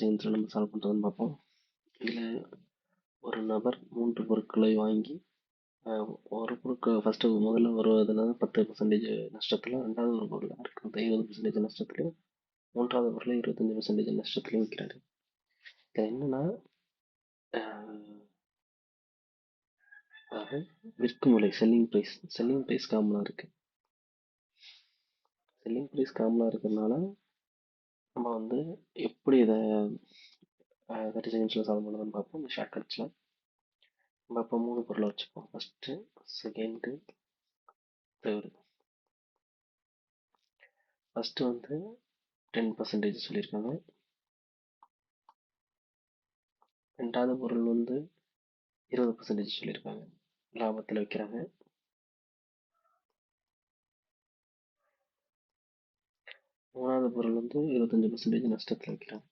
செகண்ட்ஸில் நம்ம சால்வ் பண்ணுறதுன்னு பார்ப்போம். இதில் ஒரு நபர் 3 பொருட்களை வாங்கி ஒரு பொருட்கள் முதல்ல வருவதில் 10% நஷ்டத்தில், ரெண்டாவது ஒரு பொருள் இருக்கிறது 20% நஷ்டத்துலையும், மூன்றாவது பொருளை 25% நஷ்டத்துலையும் விற்கிறாரு. இதில் என்னன்னா அதாவது விற்கும் விலை செல்லிங் ப்ரைஸ் காமனாக இருக்குது. செல்லிங் ப்ரைஸ் காமனாக இருக்கிறதுனால நம்ம வந்து எப்படி இதை 30 செகண்ட்ஸில் சால்வ் பண்ணுறதுன்னு பார்ப்போம். இந்த ஷார்ட்கட்ஸில் நம்ம இப்போ 3 பொருளை வச்சுப்போம். First, second, third. ஃபஸ்ட்டு வந்து 10% சொல்லியிருக்காங்க. ரெண்டாவது பொருள் வந்து 20% சொல்லியிருக்காங்க, லாபத்தில் வைக்கிறாங்க. மூணாவது பொருள் வந்து 25% நஷ்டத்தில் வைக்கிறாங்க.